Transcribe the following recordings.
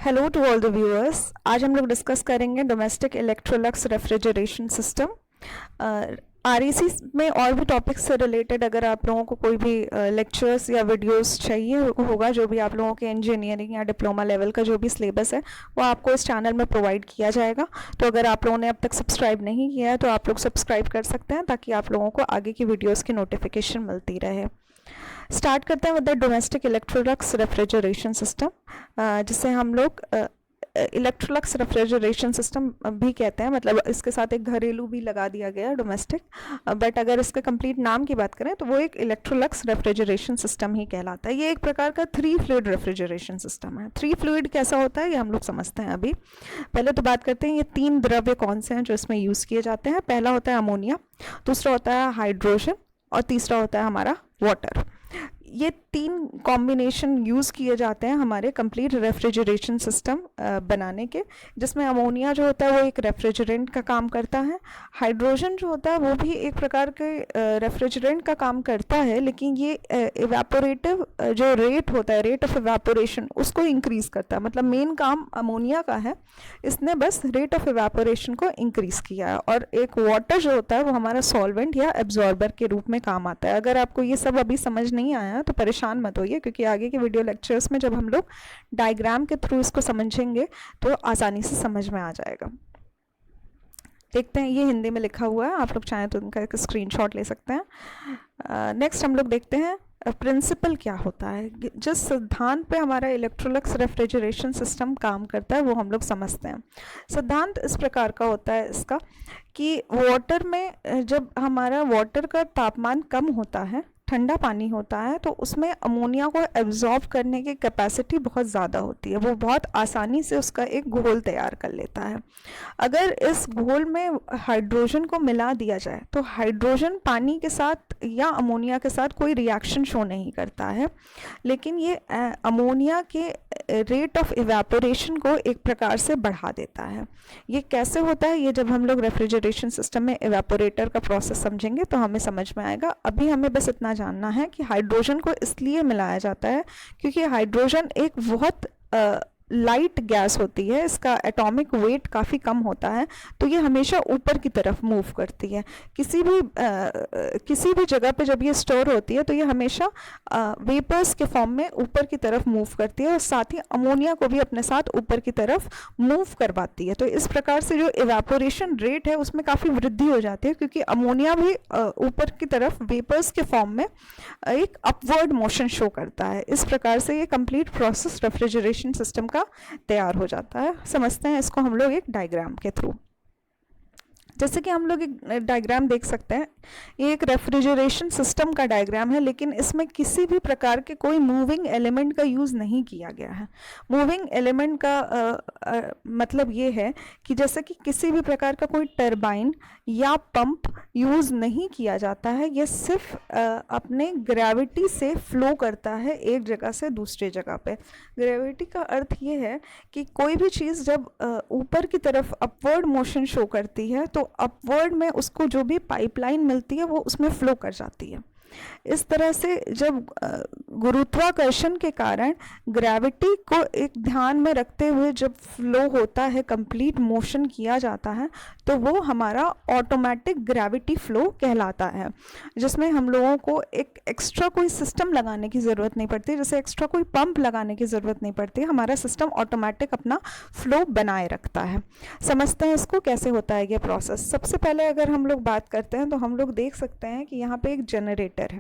Hello to all the viewers. आज हम लोग डिस्कस करेंगे domestic electrolux refrigeration system. REC में और भी टॉपिक्स से रिलेटेड अगर आप लोगों को कोई भी लेक्चर्स या वीडियोस चाहिए होगा, जो भी आप लोगों के इंजीनियरिंग या डिप्लोमा लेवल का जो भी सिलेबस है वो आपको इस चैनल में प्रोवाइड किया जाएगा। तो अगर आप लोगों ने अब तक सब्सक्राइब नहीं किया है तो आप लोग सब्सक्राइब कर सकते हैं ताकि आप लोगों को आगे की वीडियोज़ की नोटिफिकेशन मिलती रहे। स्टार्ट करते हैं with the domestic electrolux refrigeration system, जिसे हम लोग इलेक्ट्रोलक्स रेफ्रिजरेशन सिस्टम भी कहते हैं। मतलब इसके साथ एक घरेलू भी लगा दिया गया डोमेस्टिक, बट अगर इसके कंप्लीट नाम की बात करें तो वो एक इलेक्ट्रोलक्स रेफ्रिजरेशन सिस्टम ही कहलाता है। ये एक प्रकार का 3 फ्लूइड रेफ्रिजरेशन सिस्टम है। 3 फ्लूइड कैसा होता है ये हम लोग समझते हैं अभी। पहले तो बात करते हैं ये 3 द्रव्य कौन से हैं जो इसमें यूज़ किए जाते हैं। पहला होता है अमोनिया, दूसरा होता है हाइड्रोजन और तीसरा होता है हमारा वाटर। ये 3 कॉम्बिनेशन यूज़ किए जाते हैं हमारे कंप्लीट रेफ्रिजरेशन सिस्टम बनाने के, जिसमें अमोनिया जो होता है वो एक रेफ्रिजरेंट का काम करता है। हाइड्रोजन जो होता है वो भी एक प्रकार के रेफ्रिजरेंट का काम करता है, लेकिन ये इवेपोरेटिव जो रेट होता है, रेट ऑफ इवेपोरेशन, उसको इंक्रीज़ करता है। मतलब मेन काम अमोनिया का है, इसने बस रेट ऑफ इवेपोरेशन को इंक्रीज़ किया है। और एक वाटर जो होता है वो हमारा सॉल्वेंट या एब्जॉर्बर के रूप में काम आता है। अगर आपको ये सब अभी समझ नहीं आया तो परेशान मत होइए, क्योंकि आगे के वीडियो लेक्चर्स में जब हम लोग डायग्राम के थ्रू इसको समझेंगे तो आसानी से समझ में आ जाएगा। देखते हैं, ये हिंदी में लिखा हुआ है, आप लोग चाहें तो उनका एक स्क्रीनशॉट ले सकते हैं। नेक्स्ट हम लोग देखते हैं प्रिंसिपल क्या होता है। जिस सिद्धांत पे हमारा इलेक्ट्रोलक्स रेफ्रिजरेशन सिस्टम काम करता है वो हम लोग समझते हैं। सिद्धांत इस प्रकार का होता है इसका कि वाटर में जब हमारा वाटर का तापमान कम होता है, ठंडा पानी होता है, तो उसमें अमोनिया को एब्जॉर्ब करने की कैपेसिटी बहुत ज़्यादा होती है। वो बहुत आसानी से उसका एक घोल तैयार कर लेता है। अगर इस घोल में हाइड्रोजन को मिला दिया जाए तो हाइड्रोजन पानी के साथ या अमोनिया के साथ कोई रिएक्शन शो नहीं करता है, लेकिन ये अमोनिया के रेट ऑफ इवेपोरेशन को एक प्रकार से बढ़ा देता है। ये कैसे होता है, ये जब हम लोग रेफ्रिजरेशन सिस्टम में इवेपोरेटर का प्रोसेस समझेंगे तो हमें समझ में आएगा। अभी हमें बस इतना जानना है कि हाइड्रोजन को इसलिए मिलाया जाता है क्योंकि हाइड्रोजन एक बहुत लाइट गैस होती है, इसका एटॉमिक वेट काफ़ी कम होता है, तो ये हमेशा ऊपर की तरफ मूव करती है। किसी भी जगह पे जब ये स्टोर होती है तो ये हमेशा वेपर्स के फॉर्म में ऊपर की तरफ मूव करती है और साथ ही अमोनिया को भी अपने साथ ऊपर की तरफ मूव करवाती है। तो इस प्रकार से जो इवेपोरेशन रेट है उसमें काफ़ी वृद्धि हो जाती है, क्योंकि अमोनिया भी ऊपर की तरफ वेपर्स के फॉर्म में एक अपवर्ड मोशन शो करता है। इस प्रकार से ये कंप्लीट प्रोसेस रेफ्रिजरेशन सिस्टम का तैयार हो जाता है। समझते हैं इसको हम लोग एक डायग्राम के थ्रू। जैसे कि हम लोग एक डायग्राम देख सकते हैं, ये एक रेफ्रिजरेशन सिस्टम का डायग्राम है, लेकिन इसमें किसी भी प्रकार के कोई मूविंग एलिमेंट का यूज़ नहीं किया गया है। मूविंग एलिमेंट का मतलब ये है कि जैसे कि किसी भी प्रकार का कोई टरबाइन या पंप यूज़ नहीं किया जाता है। ये सिर्फ अपने ग्रेविटी से फ्लो करता है एक जगह से दूसरी जगह पे। ग्रेविटी का अर्थ ये है कि कोई भी चीज़ जब ऊपर की तरफ अपवर्ड मोशन शो करती है तो अपवर्ड में उसको जो भी पाइपलाइन मिलती है वो उसमें फ्लो कर जाती है। इस तरह से जब गुरुत्वाकर्षण के कारण ग्रेविटी को एक ध्यान में रखते हुए जब फ्लो होता है, कंप्लीट मोशन किया जाता है, तो वो हमारा ऑटोमेटिक ग्रेविटी फ्लो कहलाता है, जिसमें हम लोगों को एक एक्स्ट्रा कोई सिस्टम लगाने की ज़रूरत नहीं पड़ती। जैसे एक्स्ट्रा कोई पंप लगाने की ज़रूरत नहीं पड़ती, हमारा सिस्टम ऑटोमेटिक अपना फ्लो बनाए रखता है। समझते हैं इसको कैसे होता है ये प्रोसेस। सबसे पहले अगर हम लोग बात करते हैं तो हम लोग देख सकते हैं कि यहाँ पे एक जनरेटर है।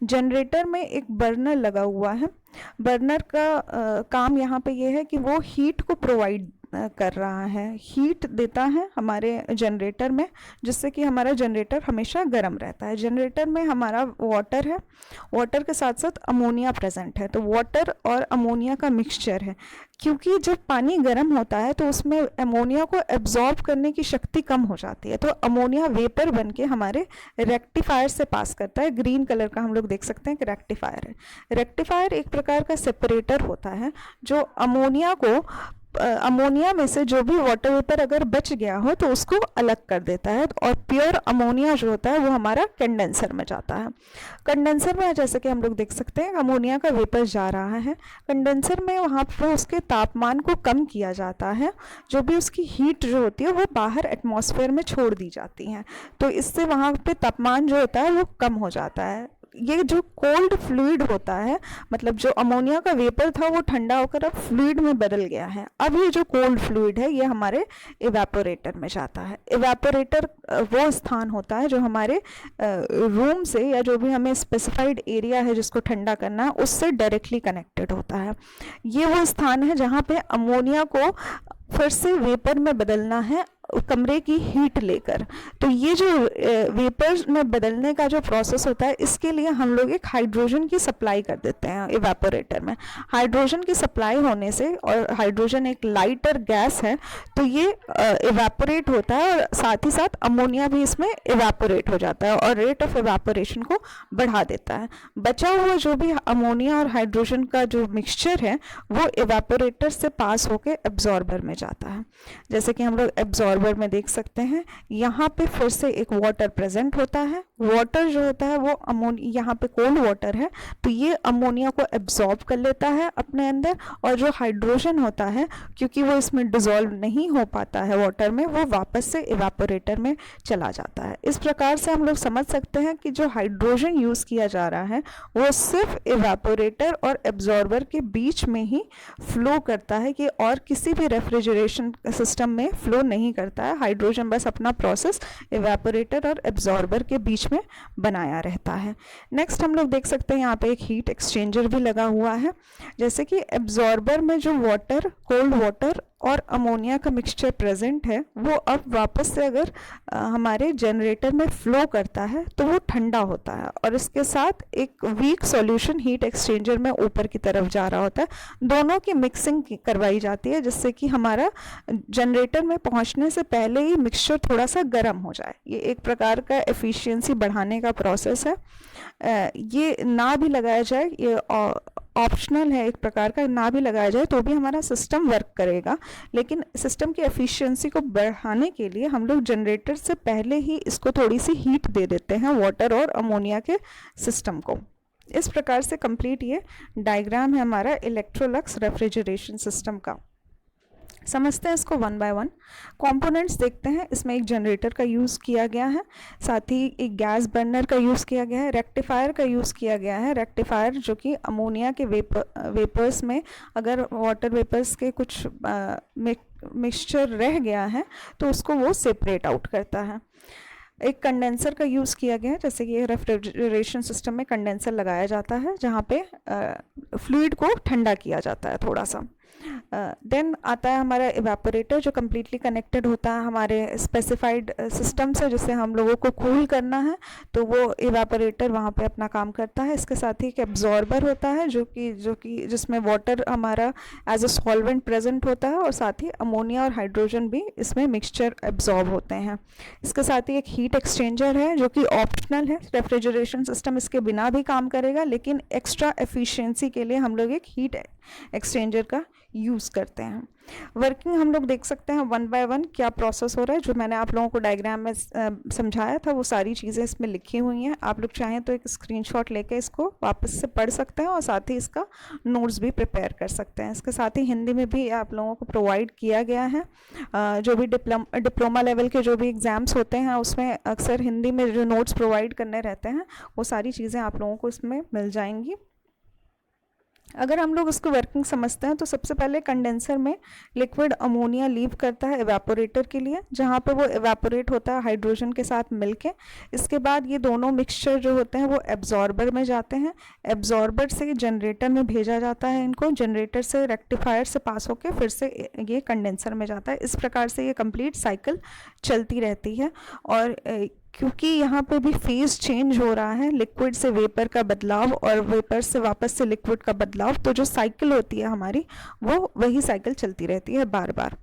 जनरेटर में एक बर्नर लगा हुआ है। बर्नर का काम यहाँ पे ये है कि वो हीट को प्रोवाइड कर रहा है, हीट देता है हमारे जनरेटर में, जिससे कि हमारा जनरेटर हमेशा गर्म रहता है। जनरेटर में हमारा वाटर है, वाटर के साथ साथ अमोनिया प्रेजेंट है, तो वाटर और अमोनिया का मिक्सचर है। क्योंकि जब पानी गर्म होता है तो उसमें अमोनिया को एब्जॉर्ब करने की शक्ति कम हो जाती है, तो अमोनिया वेपर बन के हमारे रेक्टिफायर से पास करता है। ग्रीन कलर का हम लोग देख सकते हैं कि रेक्टिफायर है। रेक्टिफायर एक प्रकार का सेपरेटर होता है जो अमोनिया को अमोनिया में से जो भी वाटर वेपर अगर बच गया हो तो उसको अलग कर देता है, और प्योर अमोनिया जो होता है वो हमारा कंडेंसर में जाता है। कंडेंसर में जैसे कि हम लोग देख सकते हैं अमोनिया का वेपर जा रहा है कंडेंसर में, वहाँ पर उसके तापमान को कम किया जाता है, जो भी उसकी हीट जो होती है वो बाहर एटमॉस्फेयर में छोड़ दी जाती है, तो इससे वहाँ पे तापमान जो होता है वो कम हो जाता है। ये जो कोल्ड फ्लूइड होता है, मतलब जो अमोनिया का वेपर था वो ठंडा होकर अब फ्लूइड में बदल गया है। अब ये जो कोल्ड फ्लूइड है ये हमारे इवेपोरेटर में जाता है। इवेपोरेटर वो स्थान होता है जो हमारे रूम से या जो भी हमें स्पेसिफाइड एरिया है जिसको ठंडा करना है उससे डायरेक्टली कनेक्टेड होता है। ये वो स्थान है जहाँ पे अमोनिया को फिर से वेपर में बदलना है कमरे की हीट लेकर। तो ये जो वेपर में बदलने का जो प्रोसेस होता है इसके लिए हम लोग एक हाइड्रोजन की सप्लाई कर देते हैं इवेपोरेटर में। हाइड्रोजन की सप्लाई होने से, और हाइड्रोजन एक लाइटर गैस है, तो ये इवेपोरेट होता है और साथ ही साथ अमोनिया भी इसमें इवेपोरेट हो जाता है और रेट ऑफ इवेपोरेशन को बढ़ा देता है। बचा हुआ जो भी अमोनिया और हाइड्रोजन का जो मिक्सचर है वो इवेपोरेटर से पास होकर एब्जॉर्बर में जाता है। जैसे कि हम लोग एब्जॉर्बर में देख सकते हैं यहाँ पे फिर से एक वाटर प्रेजेंट होता है। वाटर जो होता है वो अमोनिया, यहाँ पे कोल्ड वाटर है तो ये अमोनिया को एब्जॉर्ब कर लेता है अपने अंदर, और जो हाइड्रोजन होता है क्योंकि वो इसमें डिसॉल्व नहीं हो पाता है वाटर में, वो वापस से इवेपोरेटर में चला जाता है। इस प्रकार से हम लोग समझ सकते हैं कि जो हाइड्रोजन यूज किया जा रहा है वो सिर्फ इवेपोरेटर और एब्जॉर्बर के बीच में ही फ्लो करता है, कि और किसी भी रेफ्रिजरेशन सिस्टम में फ्लो नहीं करता है। हाइड्रोजन बस अपना प्रोसेस इवेपोरेटर और एब्जॉर्बर के बीच में बनाया रहता है। नेक्स्ट हम लोग देख सकते हैं यहाँ पे एक हीट एक्सचेंजर भी लगा हुआ है। जैसे कि एब्जॉर्बर में जो वाटर, कोल्ड वाटर और अमोनिया का मिक्सचर प्रेजेंट है वो अब वापस से अगर हमारे जनरेटर में फ्लो करता है तो वो ठंडा होता है, और इसके साथ एक वीक सॉल्यूशन हीट एक्सचेंजर में ऊपर की तरफ जा रहा होता है। दोनों की मिक्सिंग करवाई जाती है जिससे कि हमारा जनरेटर में पहुंचने से पहले ही मिक्सचर थोड़ा सा गर्म हो जाए। ये एक प्रकार का एफिशिएंसी बढ़ाने का प्रोसेस है। ये ना भी लगाया जाए, ये ऑप्शनल है एक प्रकार का, ना भी लगाया जाए तो भी हमारा सिस्टम वर्क करेगा, लेकिन सिस्टम की एफिशिएंसी को बढ़ाने के लिए हम लोग जनरेटर से पहले ही इसको थोड़ी सी हीट दे देते हैं वाटर और अमोनिया के सिस्टम को। इस प्रकार से कंप्लीट ये डायग्राम है हमारा इलेक्ट्रोलक्स रेफ्रिजरेशन सिस्टम का। समझते हैं इसको वन बाय वन। कंपोनेंट्स देखते हैं। इसमें एक जनरेटर का यूज़ किया गया है, साथ ही एक गैस बर्नर का यूज़ किया गया है, रेक्टिफायर का यूज़ किया गया है। रेक्टिफायर जो कि अमोनिया के वेपर्स में अगर वाटर वेपर्स के कुछ मिक्सचर रह गया है तो उसको वो सेपरेट आउट करता है। एक कंडेंसर का यूज़ किया गया है, जैसे कि रेफ्रिजरेशन सिस्टम में कंडेंसर लगाया जाता है जहाँ पे फ्लूइड को ठंडा किया जाता है थोड़ा सा। देन आता है हमारा इवेपोरेटर जो कम्प्लीटली कनेक्टेड होता है हमारे स्पेसिफाइड सिस्टम से, जिससे हम लोगों को कूल करना है तो वो इवेपोरेटर वहाँ पे अपना काम करता है। इसके साथ ही एक एब्जॉर्बर होता है जो कि जिसमें वाटर हमारा एज अ सॉल्वेंट प्रेजेंट होता है, और साथ ही अमोनिया और हाइड्रोजन भी इसमें मिक्सचर एब्जॉर्ब होते हैं। इसके साथ ही एक हीट एक्सचेंजर है जो कि ऑप्शनल है। रेफ्रिजरेशन सिस्टम इसके बिना भी काम करेगा, लेकिन एक्स्ट्रा एफिशिएंसी के लिए हम लोग एक हीट एक्सचेंजर का यूज़ करते हैं। वर्किंग हम लोग देख सकते हैं वन बाय वन क्या प्रोसेस हो रहा है। जो मैंने आप लोगों को डायग्राम में समझाया था वो सारी चीज़ें इसमें लिखी हुई हैं। आप लोग चाहें तो एक स्क्रीनशॉट लेके इसको वापस से पढ़ सकते हैं और साथ ही इसका नोट्स भी प्रिपेयर कर सकते हैं। इसके साथ ही हिंदी में भी आप लोगों को प्रोवाइड किया गया है। जो भी डिप्लोमा लेवल के जो भी एग्ज़ाम्स होते हैं उसमें अक्सर हिंदी में जो नोट्स प्रोवाइड करने रहते हैं वो सारी चीज़ें आप लोगों को इसमें मिल जाएंगी। अगर हम लोग उसको वर्किंग समझते हैं तो सबसे पहले कंडेंसर में लिक्विड अमोनिया लीव करता है इवेपोरेटर के लिए, जहाँ पे वो इवेपोरेट होता है हाइड्रोजन के साथ मिलके। इसके बाद ये दोनों मिक्सचर जो होते हैं वो एब्जॉर्बर में जाते हैं। एब्जॉर्बर से जनरेटर में भेजा जाता है, इनको जनरेटर से रेक्टिफायर से पास होकर फिर से ये कंडेंसर में जाता है। इस प्रकार से ये कंप्लीट साइकिल चलती रहती है। और क्योंकि यहाँ पे भी फेज चेंज हो रहा है, लिक्विड से वेपर का बदलाव और वेपर से वापस से लिक्विड का बदलाव, तो जो साइकिल होती है हमारी वो वही साइकिल चलती रहती है बार बार।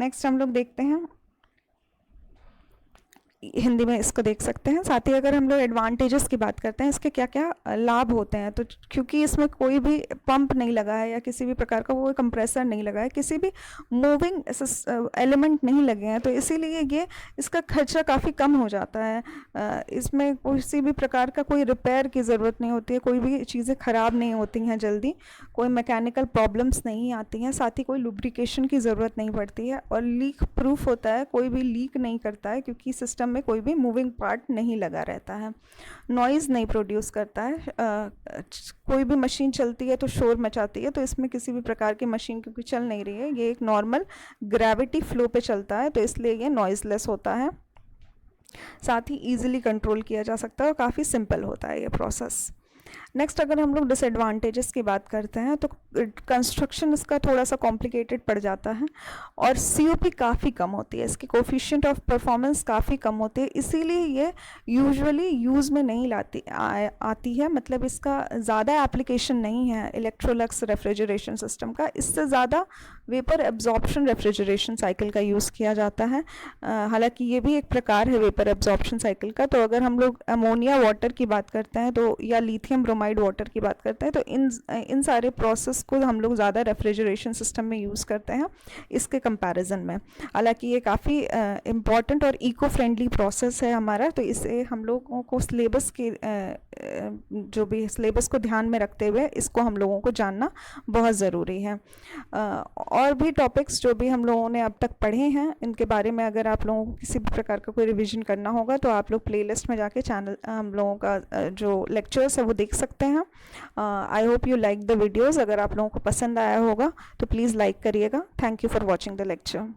नेक्स्ट हम लोग देखते हैं हिंदी में इसको देख सकते हैं। साथ ही अगर हम लोग एडवांटेजेस की बात करते हैं, इसके क्या क्या लाभ होते हैं, तो क्योंकि इसमें कोई भी पंप नहीं लगा है या किसी भी प्रकार का कोई कंप्रेसर नहीं लगा है, किसी भी मूविंग एलिमेंट नहीं लगे हैं, तो इसीलिए ये इसका खर्चा काफ़ी कम हो जाता है। इसमें किसी भी प्रकार का कोई रिपेयर की ज़रूरत नहीं होती है, कोई भी चीज़ें ख़राब नहीं होती हैं जल्दी, कोई मैकेनिकल प्रॉब्लम्स नहीं आती हैं, साथ ही कोई लुब्रिकेशन की ज़रूरत नहीं पड़ती है, और लीक प्रूफ होता है, कोई भी लीक नहीं करता है क्योंकि सिस्टम में कोई भी मूविंग पार्ट नहीं लगा रहता है। नॉइज़ नहीं प्रोड्यूस करता है, कोई भी मशीन चलती है तो शोर मचाती है, तो इसमें किसी भी प्रकार की मशीन क्योंकि चल नहीं रही है, ये एक नॉर्मल ग्रेविटी फ्लो पे चलता है, तो इसलिए ये नॉइज़लेस होता है। साथ ही ईजिली कंट्रोल किया जा सकता है और काफ़ी सिंपल होता है ये प्रोसेस। नेक्स्ट अगर हम लोग डिसएडवांटेजेस की बात करते हैं, तो कंस्ट्रक्शन इसका थोड़ा सा कॉम्प्लिकेटेड पड़ जाता है, और सीओपी काफ़ी कम होती है, इसकी कोफिशिएंट ऑफ परफॉर्मेंस काफ़ी कम होती है, इसीलिए ये यूजुअली यूज़ में नहीं आती है, मतलब इसका ज़्यादा एप्लीकेशन नहीं है इलेक्ट्रोलक्स रेफ्रिजरेशन सिस्टम का। इससे ज़्यादा वेपर एब्जॉर्प्शन रेफ्रिजरेशन साइकिल का यूज़ किया जाता है। हालांकि ये भी एक प्रकार है वेपर एब्जॉर्प्शन साइकिल का। तो अगर हम लोग अमोनिया वाटर की बात करते हैं तो, या लिथियम ब्रोमाइड वाटर की बात करते हैं, तो इन सारे प्रोसेस को हम लोग ज़्यादा रेफ्रिजरेशन सिस्टम में यूज़ करते हैं इसके कंपैरिजन में। हालांकि ये काफ़ी इम्पॉर्टेंट और इको फ्रेंडली प्रोसेस है हमारा, तो इसे हम लोगों को सिलेबस के जो भी सिलेबस को ध्यान में रखते हुए इसको हम लोगों को जानना बहुत ज़रूरी है। और भी टॉपिक्स जो भी हम लोगों ने अब तक पढ़े हैं, इनके बारे में अगर आप लोगों को किसी भी प्रकार का कोई रिवीजन करना होगा तो आप लोग प्लेलिस्ट में जाके चैनल हम लोगों का जो लेक्चर्स है वो देख सकते हैं। I hope you like the videos. अगर आप लोगों को पसंद आया होगा तो प्लीज़ लाइक करिएगा। Thank you for watching the lecture.